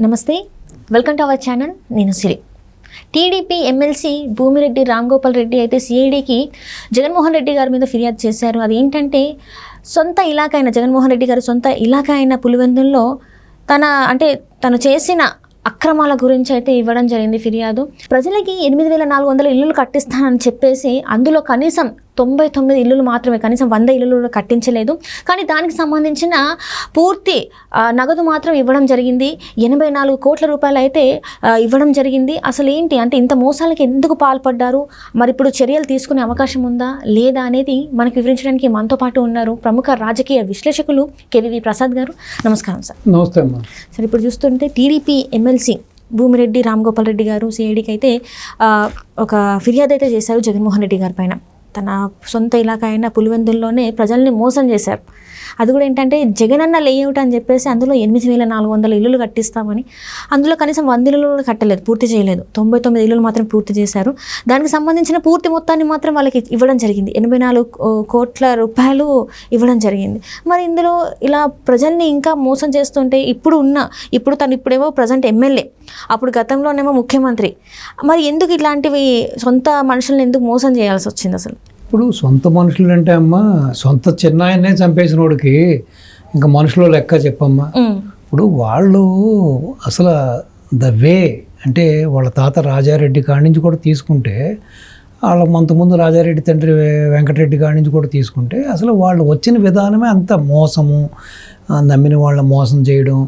నమస్తే, welcome to our channel. నేను సిరి. TDP MLC Bhumireddy Ramgopal Reddy అయితే సిఐడికి జగన్మోహన్ రెడ్డి గారి మీద ఫిర్యాదు చేశారు. అది ఏంటంటే సొంత ఇలాకా అయిన జగన్మోహన్ రెడ్డి గారి సొంత ఇలాకా అయిన పులివెందుల్లో తను చేసిన అక్రమాల గురించి అయితే ఇవ్వడం జరిగింది ఫిర్యాదు. ప్రజలకి 8,400 ఇల్లులు కట్టిస్తానని చెప్పేసి అందులో కనీసం 99 ఇల్లులు మాత్రమే, కనీసం 100 ఇల్లులు కట్టించలేదు. కానీ దానికి సంబంధించిన పూర్తి నగదు మాత్రం ఇవ్వడం జరిగింది. 84 కోట్ల రూపాయలు అయితే ఇవ్వడం జరిగింది. అసలు ఏంటి అంటే ఇంత మోసాలకి ఎందుకు పాల్పడ్డారు, మరి ఇప్పుడు చర్యలు తీసుకునే అవకాశం ఉందా లేదా అనేది మనకు వివరించడానికి మనతో పాటు ఉన్నారు ప్రముఖ రాజకీయ విశ్లేషకులు కేవీవి ప్రసాద్ గారు. నమస్కారం సార్. నమస్తే అమ్మా. సార్, ఇప్పుడు చూస్తుంటే టీడీపీ ఎమ్మెల్సీ భూమిరెడ్డి రాంగోపాల్ రెడ్డి గారు సిఐడికి అయితే ఒక ఫిర్యాదు అయితే చేశారు జగన్మోహన్ రెడ్డి గారి పైన. తన సొంత ఇలాకా అయిన పులివెందుల్లోనే ప్రజల్ని మోసం చేశారు. అది కూడా ఏంటంటే జగనన్న లేఅవుట్ అని చెప్పేసి అందులో 8,400 ఇల్లులు కట్టిస్తామని, అందులో కనీసం 100 ఇల్లులు కూడా కట్టలేదు, పూర్తి చేయలేదు. 99 ఇల్లులు మాత్రం పూర్తి చేశారు. దానికి సంబంధించిన పూర్తి మొత్తాన్ని మాత్రం వాళ్ళకి ఇవ్వడం జరిగింది. 84 కోట్ల రూపాయలు ఇవ్వడం జరిగింది. మరి ఇందులో ఇలా ప్రజల్ని ఇంకా మోసం చేస్తుంటే ఇప్పుడేమో ప్రజెంట్ ఎమ్మెల్యే, అప్పుడు గతంలోనేమో ముఖ్యమంత్రి, మరి ఎందుకు ఇట్లాంటివి సొంత మనుషుల్ని ఎందుకు మోసం చేయాల్సి వచ్చింది అసలు? ఇప్పుడు సొంత మనుషులు అంటే అమ్మా, సొంత చిన్నాయన్నే చంపేసిన వాడికి ఇంకా మనుషులు లెక్క చెప్పమ్మా. ఇప్పుడు వాళ్ళు అసలు అంటే వాళ్ళ తాత రాజారెడ్డి కాడి నుంచి కూడా తీసుకుంటే, వాళ్ళ ముందు రాజారెడ్డి తండ్రి వెంకటరెడ్డి కాడి నుంచి కూడా తీసుకుంటే, అసలు వాళ్ళు వచ్చిన విధానమే అంత మోసము, నమ్మిన వాళ్ళని మోసం చేయడం,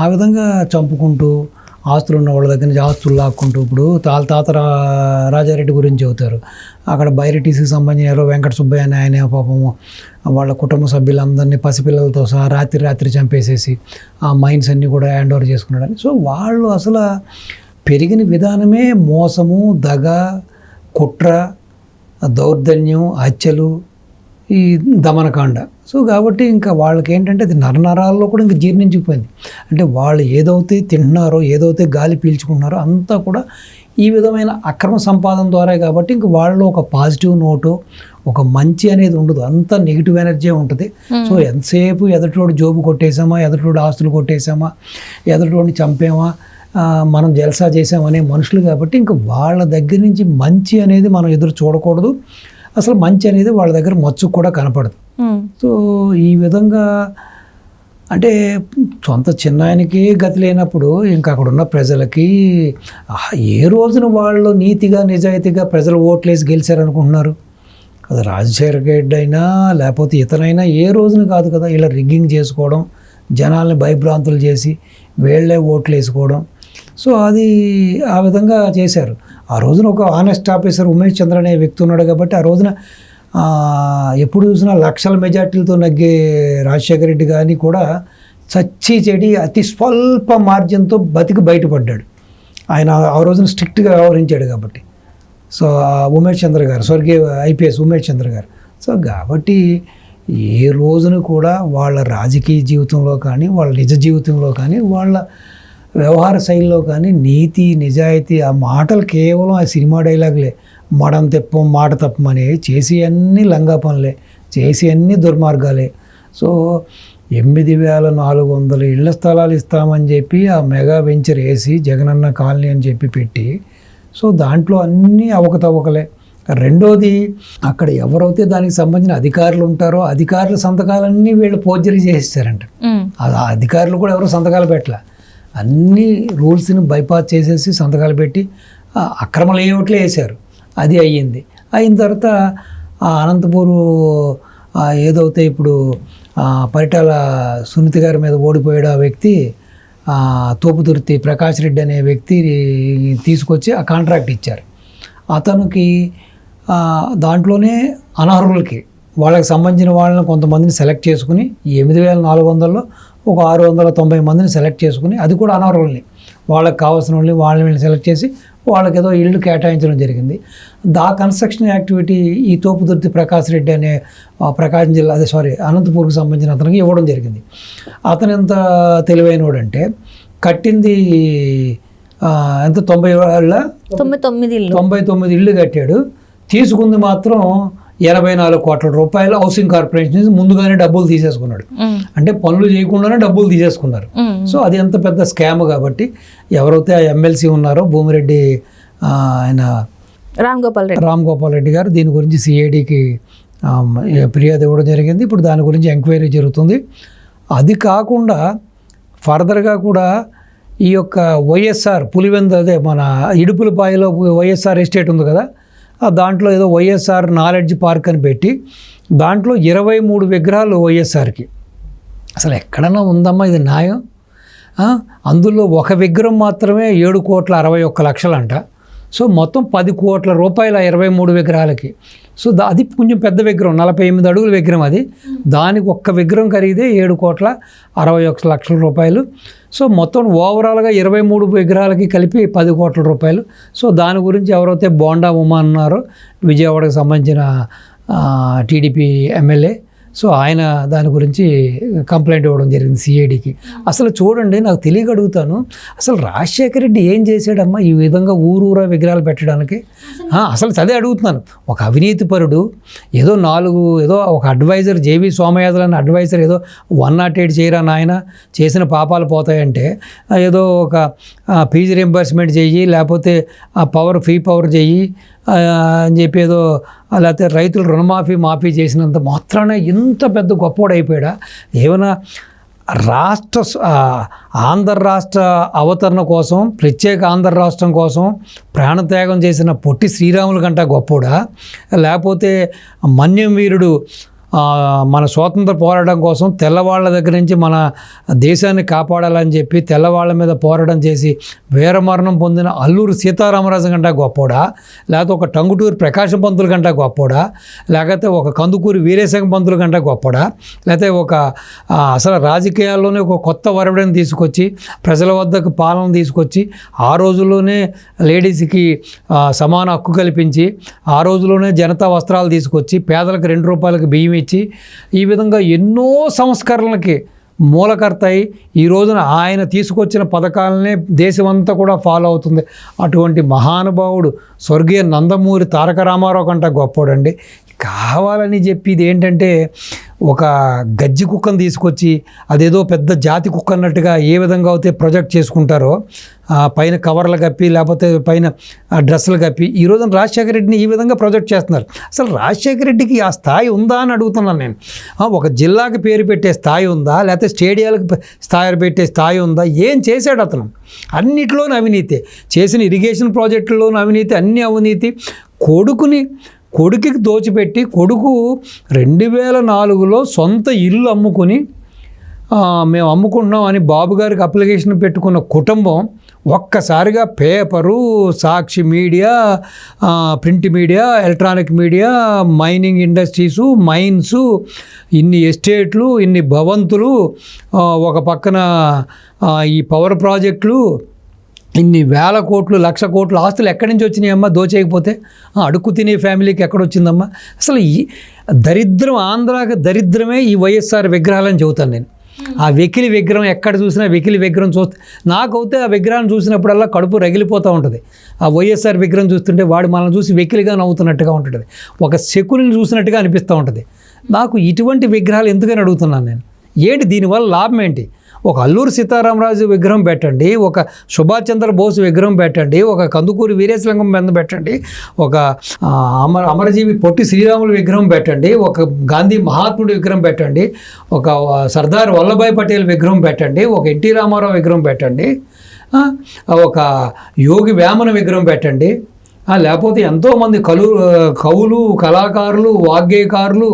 ఆ విధంగా చంపుకుంటూ ఆస్తులు ఉన్న వాళ్ళ దగ్గర నుంచి ఆస్తులు లాక్కుంటూ. ఇప్పుడు తాత రాజారెడ్డి గురించి చెబుతారు. అక్కడ బైరటీసీకి సంబంధించిన వెంకట సుబ్బయ్య అని ఆయన పాపము వాళ్ళ కుటుంబ సభ్యులందరినీ పసిపిల్లలతో సహా రాత్రి చంపేసేసి ఆ మైన్స్ అన్నీ కూడా హ్యాండ్ ఓవర్ చేసుకున్నాడని. సో వాళ్ళు అసలు పెరిగిన విధానమే మోసము, దగ, కుట్ర, దౌర్జన్యం, హత్యలు, ఈ దమనకాండ. సో కాబట్టి ఇంకా వాళ్ళకి ఏంటంటే అది నరనరాల్లో కూడా ఇంకా జీర్ణించుకుపోయింది. అంటే వాళ్ళు ఏదైతే తింటున్నారో, ఏదైతే గాలి పీల్చుకుంటున్నారో అంతా కూడా ఈ విధమైన అక్రమ సంపాదన ద్వారా. కాబట్టి ఇంక వాళ్ళలో ఒక పాజిటివ్ నోటు, ఒక మంచి అనేది ఉండదు, అంతా నెగిటివ్ ఎనర్జీ ఉంటుంది. సో ఎంతసేపు ఎదుటోడు జోబు కొట్టేసామా, ఎదుటోడు ఆస్తులు కొట్టేసామా, ఎదుటోడిని చంపేమా, మనం జల్సా చేసామనే మనుషులు. కాబట్టి ఇంకా వాళ్ళ దగ్గర నుంచి మంచి అనేది మనం ఎదురు చూడకూడదు. అసలు మంచి అనేది వాళ్ళ దగ్గర మచ్చుకు కూడా కనపడదు. సో ఈ విధంగా అంటే సొంత చిన్నాయనకి గతి లేనప్పుడు ఇంకా అక్కడ ఉన్న ప్రజలకి ఏ రోజున వాళ్ళు నీతిగా నిజాయితీగా ప్రజలు ఓట్లేసి గెలిచారనుకుంటున్నారు? అది రాజశేఖర రెడ్డి అయినా లేకపోతే ఇతనైనా ఏ రోజున కాదు కదా ఇలా రిగ్గింగ్ చేసుకోవడం, జనాల్ని భయభ్రాంతులు చేసి వీళ్ళే ఓట్లు వేసుకోవడం. సో అది ఆ విధంగా చేశారు. ఆ రోజున ఒక ఆనెస్ట్ ఆఫీసర్ ఉమేష్ చంద్ర అనే వ్యక్తి ఉన్నాడు కాబట్టి ఆ రోజున ఎప్పుడు చూసినా లక్షల మెజార్టీలతో నగ్గే రాజశేఖర రెడ్డి గారిని కూడా చచ్చి చెడి అతి స్వల్ప మార్జిన్తో బయటపడ్డాడు. ఆయన ఆ రోజున స్ట్రిక్ట్గా వ్యవహరించాడు కాబట్టి. సో ఉమేష్ చంద్ర గారు, స్వర్గీయ ఐపీఎస్ ఉమేష్ చంద్ర గారు. సో కాబట్టి ఏ రోజున కూడా వాళ్ళ రాజకీయ జీవితంలో కానీ, వాళ్ళ నిజ జీవితంలో కానీ, వాళ్ళ వ్యవహార శైలిలో కానీ నీతి నిజాయితీ ఆ మాటలు కేవలం ఆ సినిమా డైలాగులే. మడం తెప్పం మాట తప్పమని చేసి అన్నీ లంగా పనులే, చేసి అన్నీ దుర్మార్గాలే. సో 8,400 ఇళ్ల స్థలాలు ఇస్తామని చెప్పి ఆ మెగా వెంచర్ వేసి జగనన్న కాలనీ అని చెప్పి పెట్టి, సో దాంట్లో అన్నీ అవకతవకలే. రెండోది, అక్కడ ఎవరైతే దానికి సంబంధించిన అధికారులు ఉంటారో అధికారుల సంతకాలన్నీ వీళ్ళు ఫోర్జరీ చేసేసారంట. ఆ అధికారులు కూడా ఎవరో సంతకాలు పెట్టలే, అన్ని రూల్స్ని బైపాస్ చేసేసి సంతకాలు పెట్టి అక్రమ లేఅవుట్లే వేశారు. అది అయిన తర్వాత అనంతపూరు ఏదైతే ఇప్పుడు పరిటాల సునీత గారి మీద ఓడిపోయాడు ఆ వ్యక్తి, తోపుదుర్తి ప్రకాష్ రెడ్డి అనే వ్యక్తి తీసుకొచ్చి ఆ కాంట్రాక్ట్ ఇచ్చారు. అతనికి దాంట్లోనే అనర్హులకి వాళ్ళకి సంబంధించిన వాళ్ళని కొంతమందిని సెలెక్ట్ చేసుకుని 8,400లో ఒక 690 మందిని సెలెక్ట్ చేసుకుని, అది కూడా అనర్హుల్ని, వాళ్ళకి కావాల్సిన వాళ్ళని సెలెక్ట్ చేసి వాళ్ళకి ఏదో ఇళ్ళు కేటాయించడం జరిగింది. కన్స్ట్రక్షన్ యాక్టివిటీ ఈ తోపుదుర్తి ప్రకాష్ రెడ్డి అనే ప్రకాశం జిల్లా అనంతపూర్కి సంబంధించిన అతనికి ఇవ్వడం జరిగింది. అతను ఎంత తెలివైనోడంటే కట్టింది ఎంత 99 ఇళ్ళు కట్టాడు. తీసుకుంది మాత్రం 84 కోట్ల రూపాయలు హౌసింగ్ కార్పొరేషన్ నుంచి ముందుగానే డబ్బులు తీసేసుకున్నాడు. అంటే పనులు చేయకుండానే డబ్బులు తీసేసుకున్నారు. సో అది ఎంత పెద్ద స్కామ్ కాబట్టి ఎవరైతే ఆ ఎమ్మెల్సీ ఉన్నారో భూమిరెడ్డి ఆయన రామ్ గోపాల్ రెడ్డి గారు దీని గురించి సిఐడికి ఫిర్యాదు ఇవ్వడం జరిగింది. ఇప్పుడు దాని గురించి ఎంక్వైరీ జరుగుతుంది. అది కాకుండా ఫర్దర్గా కూడా ఈ యొక్క వైఎస్ఆర్ పులివెందు అదే మన ఇడుపులపాయలో వైఎస్ఆర్ ఎస్టేట్ ఉంది కదా, దాంట్లో ఏదో వైఎస్ఆర్ నాలెడ్జ్ పార్క్ అని పెట్టి దాంట్లో 23 విగ్రహాలు వైఎస్ఆర్కి. అసలు ఎక్కడన్నా ఉందమ్మా ఇది న్యాయం? అందులో ఒక విగ్రహం మాత్రమే 7,61,00,000 అంట. సో మొత్తం 10 కోట్ల రూపాయల 23 విగ్రహాలకి. సో అది కొంచెం పెద్ద విగ్రహం, 48 అడుగుల విగ్రహం అది. దానికి ఒక్క విగ్రహం ఖరీదే 7,61,00,000 రూపాయలు. సో మొత్తం ఓవరాల్గా 23 విగ్రహాలకి కలిపి 10 కోట్ల రూపాయలు. సో దాని గురించి ఎవరైతే బోండా ఉమా అన్నారో విజయవాడకు సంబంధించిన టీడీపీ ఎమ్మెల్యే, సో ఆయన దాని గురించి కంప్లైంట్ ఇవ్వడం జరిగింది సిఐడికి. అసలు చూడండి, నాకు తెలియక అడుగుతాను, అసలు రాజశేఖర రెడ్డి ఏం చేశాడమ్మా ఈ విధంగా ఊరూరా విగ్రహాలు పెట్టడానికి? అసలు అదే అడుగుతున్నాను. ఒక అవినీతిపరుడు ఏదో ఒక అడ్వైజర్ జేవి సోమయాజులు అనే అడ్వైజర్ ఏదో 108 చేయరా నాయన, చేసిన పాపాలు పోతాయంటే ఏదో ఒక ఫీజు రింబర్స్మెంట్ చెయ్యి, లేకపోతే ఫీ పవర్ చెయ్యి అని చెప్పి ఏదో, లేకపోతే రైతులు మాఫీ చేసినంత మాత్రాన ఇంత పెద్ద గొప్పవాడైపోయాడా? ఏమైనా ఆంధ్ర రాష్ట్ర అవతరణ కోసం, ప్రత్యేక ఆంధ్ర రాష్ట్రం కోసం ప్రాణత్యాగం చేసిన పొట్టి శ్రీరాముల కంటే గొప్పవాడా? లేకపోతే మన్యం వీరుడు మన స్వాతంత్ర పోరాటం కోసం తెల్లవాళ్ళ దగ్గర నుంచి మన దేశాన్ని కాపాడాలని చెప్పి తెల్లవాళ్ళ మీద పోరాటం చేసి వీరమరణం పొందిన అల్లూరు సీతారామరాజు కంటే గొప్పోడా? లేకపోతే ఒక టంగుటూరి ప్రకాశం పంతుల కంటే గొప్పోడా? లేకపోతే ఒక కందుకూరి వీరేశం పంతుల కంటే గొప్పోడా? లేకపోతే అసలు రాజకీయాల్లోనే ఒక కొత్త వరవడిని తీసుకొచ్చి ప్రజల వద్దకు పాలన తీసుకొచ్చి ఆ రోజుల్లోనే లేడీస్కి సమాన హక్కు కల్పించి ఆ రోజుల్లోనే జనతా వస్త్రాలు తీసుకొచ్చి పేదలకు 2 రూపాయలకు బియ్యం ఇచ్చి ఈ విధంగా ఎన్నో సంస్కరణలకి మూలకర్త అయి ఈ రోజున ఆయన తీసుకొచ్చిన పథకాలనే దేశమంతా కూడా ఫాలో అవుతుంది. అటువంటి మహానుభావుడు స్వర్గీయ నందమూరి తారక రామారావు కంటే గొప్పోడండి. కావాలని చెప్పి ఇది ఏంటంటే ఒక గజ్జి కుక్కను తీసుకొచ్చి అదేదో పెద్ద జాతి కుక్క అన్నట్టుగా ఏ విధంగా అయితే ప్రొజెక్ట్ చేసుకుంటారో, పైన కవర్లు కప్పి లేకపోతే పైన డ్రెస్సులు కప్పి ఈ రోజున రాజశేఖర రెడ్డిని ఈ విధంగా ప్రొజెక్ట్ చేస్తున్నారు. అసలు రాజశేఖర రెడ్డికి ఆ స్థాయి ఉందా అని అడుగుతున్నాను నేను. ఒక జిల్లాకి పేరు పెట్టే స్థాయి ఉందా? లేకపోతే స్టేడియాలకు స్థాయి పెట్టే స్థాయి ఉందా? ఏం చేశాడు అతను? అన్నిటిలోనూ అవినీతి, చేసిన ఇరిగేషన్ ప్రాజెక్టుల్లోనూ అవినీతి, అన్ని అవినీతి. కొడుకుకి దోచిపెట్టి కొడుకు 2004లో సొంత ఇల్లు అమ్ముకుని మేము అమ్ముకుంటున్నాం అని బాబు గారికి అప్లికేషన్ పెట్టుకున్న కుటుంబం ఒక్కసారిగా paper, Sakshi media, print media, electronic media, mining industries, mines, ఇన్ని ఎస్టేట్లు, ఇన్ని భవంతులు, ఒక పక్కన ఈ పవర్ ప్రాజెక్టులు, ఇన్ని వేల కోట్లు, 1,00,000 కోట్లు ఆస్తులు ఎక్కడి నుంచి వచ్చినాయమ్మా దోచేయకపోతే? అడుక్కు తినే ఫ్యామిలీకి ఎక్కడొచ్చిందమ్మా? అసలు ఈ దరిద్రం, ఆంధ్రాకి దరిద్రమే ఈ వైఎస్ఆర్ విగ్రహాలని చెబుతాను నేను. ఆ వెకిలి విగ్రహం ఎక్కడ చూసినా వెకిలి విగ్రహం నాకైతే ఆ విగ్రహాన్ని చూసినప్పుడల్లా కడుపు రగిలిపోతూ ఉంటుంది. ఆ వైఎస్ఆర్ విగ్రహం చూస్తుంటే వాడు మనల్ని చూసి వెకిలిగా నవ్వుతున్నట్టుగా ఉంటుంది, ఒక శకుని చూసినట్టుగా అనిపిస్తూ ఉంటుంది. నాకు ఇటువంటి విగ్రహాలు ఎందుకని అడుగుతున్నాను నేను. ఏంటి దీనివల్ల లాభం ఏంటి? ఒక అల్లూరు సీతారామరాజు విగ్రహం పెట్టండి, ఒక సుభాష్ చంద్రబోస్ విగ్రహం పెట్టండి, ఒక కందుకూరి వీరేశలింగం బెంద పెట్టండి, ఒక అమరజీవి పొట్టి శ్రీరాములు విగ్రహం పెట్టండి, ఒక గాంధీ మహాత్ముడి విగ్రహం పెట్టండి, ఒక సర్దార్ వల్లభాయ్ పటేల్ విగ్రహం పెట్టండి, ఒక ఎన్టీ రామారావు విగ్రహం పెట్టండి, ఒక యోగి వేమన విగ్రహం పెట్టండి. లేకపోతే ఎంతోమంది కవులు, కళాకారులు, వాగ్గేయకారులు,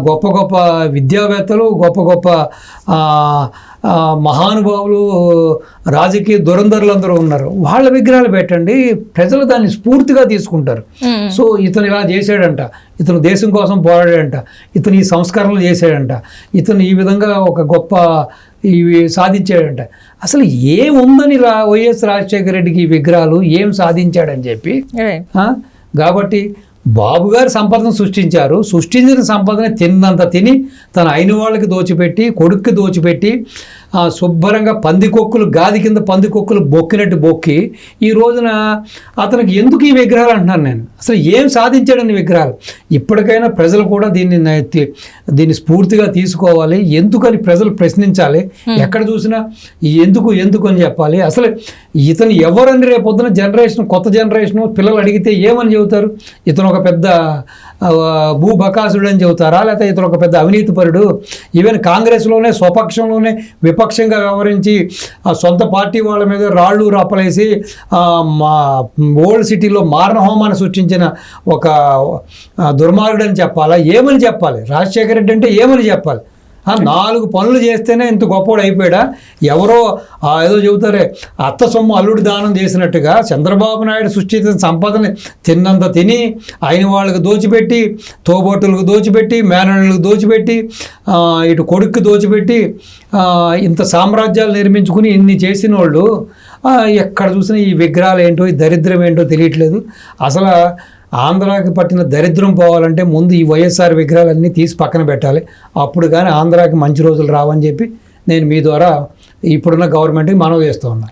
గొప్ప గొప్ప విద్యావేత్తలు, గొప్ప గొప్ప మహానుభావులు, రాజకీయ దురంధరులు అందరూ ఉన్నారు. వాళ్ళ విగ్రహాలు పెట్టండి, ప్రజలు దాన్ని స్ఫూర్తిగా తీసుకుంటారు. సో ఇతను ఇలా చేశాడంట, ఇతను దేశం కోసం పోరాడాడంట, ఇతను ఈ సంస్కరణలు చేశాడంట, ఇతను ఈ విధంగా ఒక గొప్ప ఇవి సాధించాడంట. అసలు ఏముందని వైఎస్ రాజశేఖర రెడ్డికి ఈ విగ్రహాలు ఏం సాధించాడని చెప్పి. కాబట్టి బాబు గారు సంపదను సృష్టించిన సంపదను తిన్నంత తిని తన అయిన వాళ్ళకి దోచిపెట్టి, కొడుక్కి దోచిపెట్టి, శుభ్రంగా పందికొక్కులు గాది కింద పందికొక్కులు బొక్కినట్టు బొక్కి ఈ రోజున అతనికి ఎందుకు ఈ విగ్రహాలు అంటున్నాను నేను. అసలు ఏం సాధించాడని విగ్రహాలు. ఇప్పటికైనా ప్రజలు కూడా దీన్ని స్ఫూర్తిగా తీసుకోవాలి. ఎందుకని ప్రజలు ప్రశ్నించాలి. ఎక్కడ చూసినా ఎందుకు అని చెప్పాలి. అసలు ఇతను ఎవరని రేపొద్దున జనరేషన్, కొత్త జనరేషన్ పిల్లలు అడిగితే ఏమని చెబుతారు? ఇతను ఒక పెద్ద భూబకాసుడు అని చెబుతారా, లేకపోతే ఇతను ఒక పెద్ద అవినీతిపరుడు, ఈవెన్ కాంగ్రెస్లోనే స్వపక్షంలోనే విపక్షంగా వ్యవహరించి సొంత పార్టీ వాళ్ళ మీద రాళ్ళు రాపలేసి మా ఓల్డ్ సిటీలో మారణహోమాన్ని సృష్టించిన ఒక దుర్మార్గుడు అని చెప్పాలా? ఏమని చెప్పాలి? రాజశేఖర రెడ్డి అంటే ఏమని చెప్పాలి? 4 పనులు చేస్తేనే ఇంత గొప్పవాడు అయిపోయాడా? ఎవరో ఏదో చెబుతారే అత్త సొమ్ము అల్లుడు దానం చేసినట్టుగా చంద్రబాబు నాయుడు సృష్టించిన సంపదని తిన్నంత తిని ఆయన వాళ్ళకి దోచిపెట్టి, తోబోటులకు దోచిపెట్టి, మేనళ్ళకు దోచిపెట్టి, ఇటు కొడుక్కి దోచిపెట్టి ఇంత సామ్రాజ్యాలు నిర్మించుకుని ఇన్ని చేసిన వాళ్ళు ఎక్కడ చూసినా ఈ విగ్రహాలు ఏంటో, ఈ దరిద్రం ఏంటో తెలియట్లేదు. అసలు ఆంధ్రాకి పట్టిన దరిద్రం పోవాలంటే ముందు ఈ వైఎస్ఆర్ విగ్రహాలన్నీ తీసి పక్కన పెట్టాలి. అప్పుడు కానీ ఆంధ్రాకి మంచి రోజులు రావని చెప్పి నేను మీ ద్వారా ఇప్పుడున్న గవర్నమెంట్కి మనవి చేస్తూ ఉన్నాను.